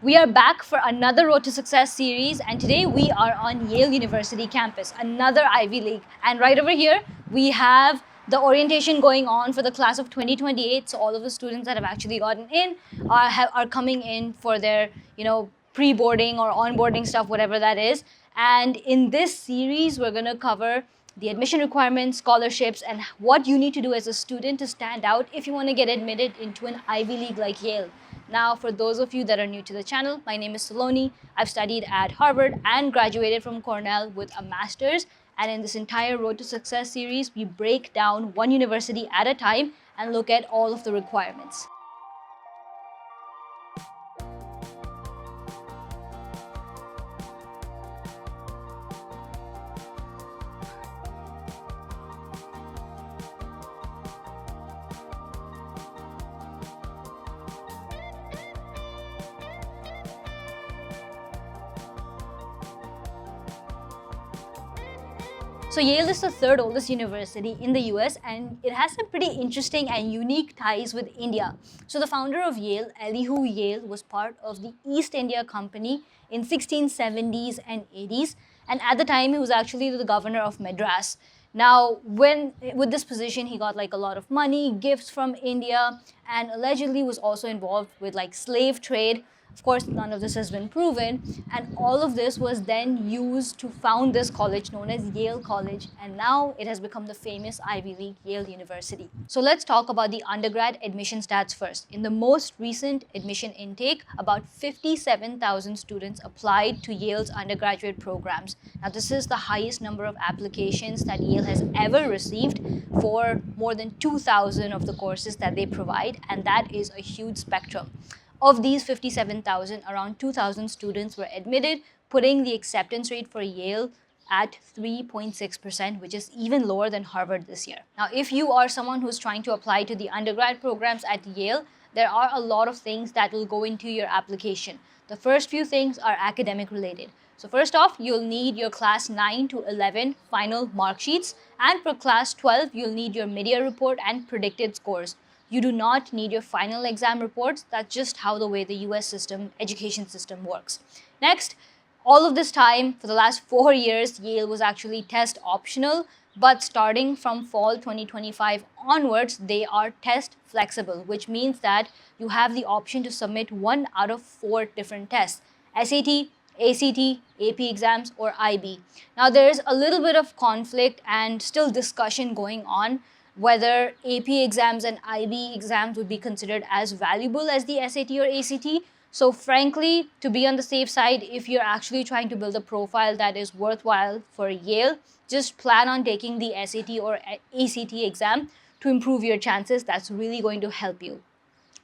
We are back for another Road to Success series, and today we are on Yale University campus, another Ivy League. And right over here, we have the orientation going on for the class of 2028. So all of the students that have actually gotten in are coming in for their, pre-boarding or onboarding stuff, whatever that is. And in this series, we're going to cover the admission requirements, scholarships, and what you need to do as a student to stand out if you want to get admitted into an Ivy League like Yale. Now, for those of you that are new to the channel, my name is Saloni. I've studied at Harvard and graduated from Cornell with a master's. And in this entire Road to Success series, we break down one university at a time and look at all of the requirements. So Yale is the third oldest university in the US, and it has some pretty interesting and unique ties with India. So the founder of Yale, Elihu Yale, was part of the East India Company in 1670s and 80s, and at the time he was actually the governor of Madras. Now, with this position, he got like a lot of money, gifts from India, and allegedly was also involved with like slave trade. Of course, none of this has been proven, and all of this was then used to found this college known as Yale College, and now it has become the famous Ivy League, Yale University. So let's talk about the undergrad admission stats first. In the most recent admission intake, about 57,000 students applied to Yale's undergraduate programs. Now, this is the highest number of applications that Yale has ever received for more than 2,000 of the courses that they provide, and that is a huge spectrum. Of these 57,000, around 2,000 students were admitted, putting the acceptance rate for Yale at 3.6%, which is even lower than Harvard this year. Now, if you are someone who's trying to apply to the undergrad programs at Yale, there are a lot of things that will go into your application. The first few things are academic related. So first off, you'll need your class 9 to 11 final mark sheets, and for class 12, you'll need your mid-year report and predicted scores. You do not need your final exam reports. That's just how the way the US education system works. Next, all of this time, for the last 4 years, Yale was actually test optional, but starting from fall 2025 onwards, they are test flexible, which means that you have the option to submit 1 out of 4 different tests: SAT, ACT, AP exams, or IB. Now, there's a little bit of conflict and still discussion going on whether AP exams and IB exams would be considered as valuable as the SAT or ACT. So frankly, to be on the safe side, if you're actually trying to build a profile that is worthwhile for Yale, just plan on taking the SAT or ACT exam to improve your chances. That's really going to help you.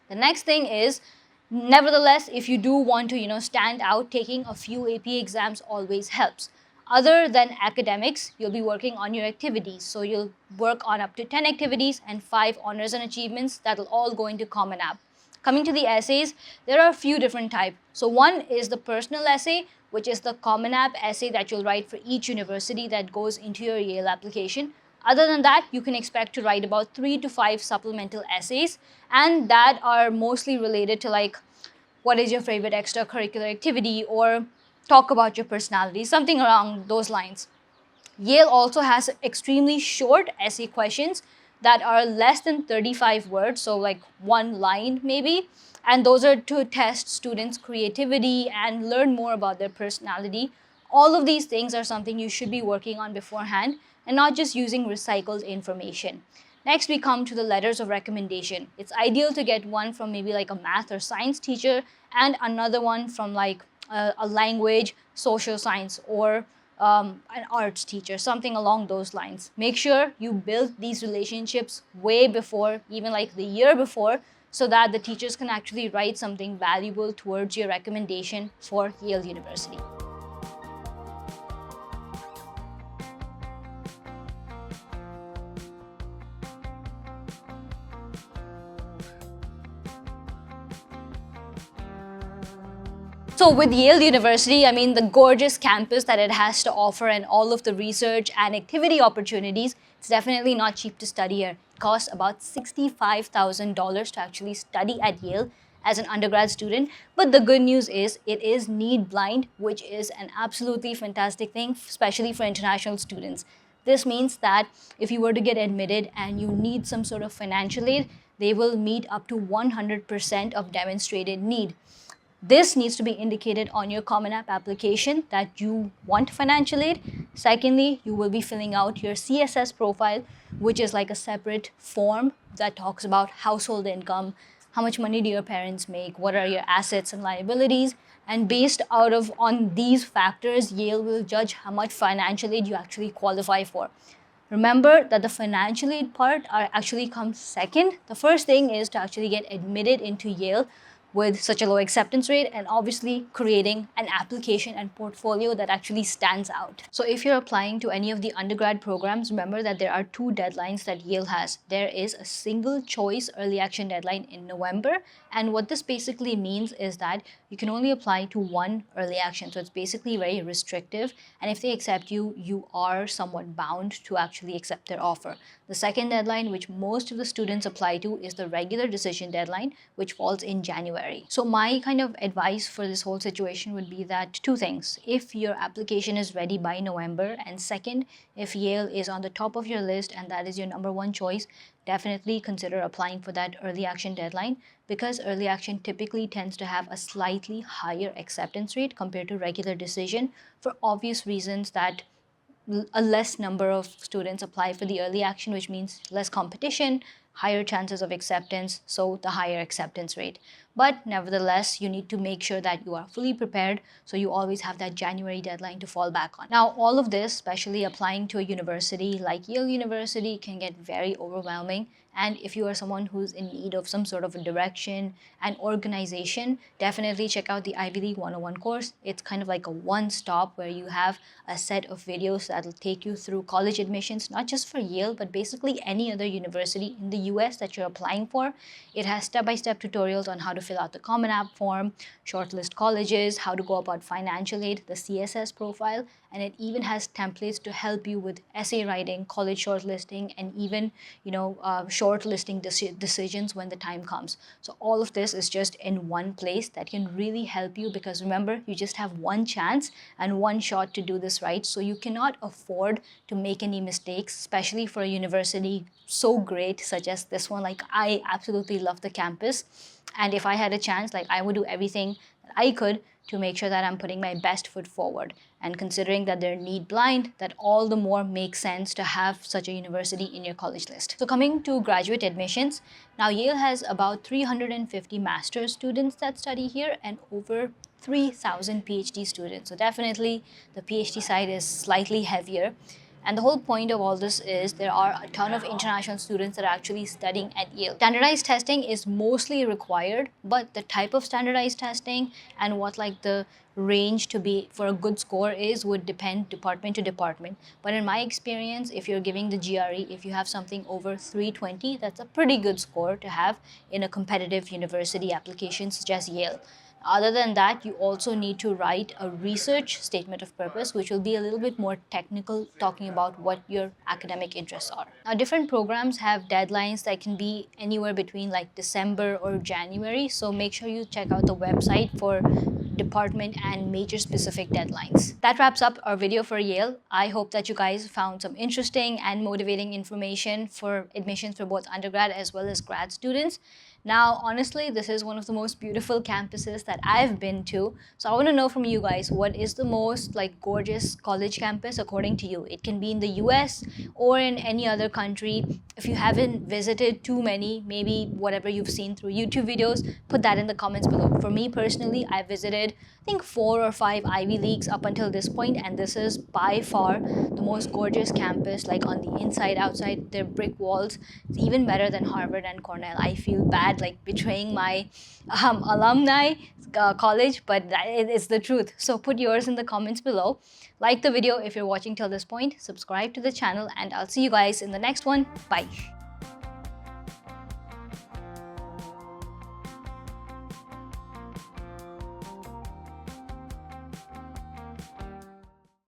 The next thing is, nevertheless, if you do want to, stand out, taking a few AP exams always helps. Other than academics, you'll be working on your activities. So you'll work on up to 10 activities and 5 honors and achievements that will all go into Common App. Coming to the essays, there are a few different types. So one is the personal essay, which is the Common App essay that you'll write for each university that goes into your Yale application. Other than that, you can expect to write about 3 to 5 supplemental essays, and that are mostly related to like, what is your favorite extracurricular activity, or talk about your personality, something along those lines. Yale also has extremely short essay questions that are less than 35 words, so like 1 line maybe, and those are to test students' creativity and learn more about their personality. All of these things are something you should be working on beforehand and not just using recycled information. Next, we come to the letters of recommendation. It's ideal to get one from maybe like a math or science teacher and another one from like a language, social science, or an arts teacher, something along those lines. Make sure you build these relationships way before, even like the year before, so that the teachers can actually write something valuable towards your recommendation for Yale University. So with Yale University, the gorgeous campus that it has to offer and all of the research and activity opportunities, it's definitely not cheap to study here. It costs about $65,000 to actually study at Yale. as an undergrad student. But the good news is it is need blind, which is an absolutely fantastic thing, especially for international students. This means that if you were to get admitted and you need some sort of financial aid, they will meet up to 100% of demonstrated need. This needs to be indicated on your Common App application that you want financial aid. Secondly, you will be filling out your CSS profile, which is like a separate form that talks about household income, how much money do your parents make, what are your assets and liabilities, and based out of on these factors, Yale will judge how much financial aid you actually qualify for. Remember that the financial aid part actually comes second. The first thing is to actually get admitted into Yale with such a low acceptance rate, and obviously creating an application and portfolio that actually stands out. So if you're applying to any of the undergrad programs, remember that there are two deadlines that Yale has. There is a single choice early action deadline in November, and what this basically means is that you can only apply to one early action. So it's basically very restrictive, and if they accept you, you are somewhat bound to actually accept their offer. The second deadline, which most of the students apply to, is the regular decision deadline, which falls in January. So my kind of advice for this whole situation would be that two things: if your application is ready by November, and second, if Yale is on the top of your list and that is your number one choice, definitely consider applying for that early action deadline, because early action typically tends to have a slightly higher acceptance rate compared to regular decision, for obvious reasons that a less number of students apply for the early action, which means less competition, higher chances of acceptance, so the higher acceptance rate. But nevertheless, you need to make sure that you are fully prepared, so you always have that January deadline to fall back on. Now, all of this, especially applying to a university like Yale University, can get very overwhelming. And if you are someone who's in need of some sort of a direction and organization, definitely check out the Ivy League 101 course. It's kind of like a one-stop where you have a set of videos that will take you through college admissions, not just for Yale, but basically any other university in the US that you're applying for. It has step-by-step tutorials on how to fill out the Common App form, shortlist colleges, how to go about financial aid, the CSS profile, and it even has templates to help you with essay writing, college shortlisting, and even shortlisting decisions when the time comes. So all of this is just in one place that can really help you, because remember, you just have one chance and one shot to do this right. So you cannot afford to make any mistakes, especially for a university so great such as this one. Like, I absolutely love the campus, and if I had a chance, like, I would do everything that I could to make sure that I'm putting my best foot forward. And considering that they're need blind, that all the more makes sense to have such a university in your college list. So coming to graduate admissions, now Yale has about 350 master's students that study here and over 3,000 PhD students. So definitely the PhD side is slightly heavier. And the whole point of all this is there are a ton of international students that are actually studying at Yale. Standardized testing is mostly required, but the type of standardized testing and what like the range to be for a good score is would depend department to department. But in my experience, if you're giving the GRE, if you have something over 320, that's a pretty good score to have in a competitive university application such as Yale. Other than that, you also need to write a research statement of purpose, which will be a little bit more technical, talking about what your academic interests are. Now, different programs have deadlines that can be anywhere between like December or January, so make sure you check out the website for department and major specific deadlines. That wraps up our video for Yale. I hope that you guys found some interesting and motivating information for admissions for both undergrad as well as grad students. Now, honestly, this is one of the most beautiful campuses that I've been to. So I want to know from you guys, what is the most like gorgeous college campus according to you? It can be in the US or in any other country. If you haven't visited too many, maybe whatever you've seen through YouTube videos, put that in the comments below. For me personally, I visited, I think 4 or 5 Ivy Leagues up until this point, and this is by far the most gorgeous campus, like on the inside, outside, their brick walls. It's even better than Harvard and Cornell. I feel bad like betraying my alumni college, but it's the truth. So put yours in the comments below. Like the video if you're watching till this point, subscribe to the channel, and I'll see you guys in the next one. Bye.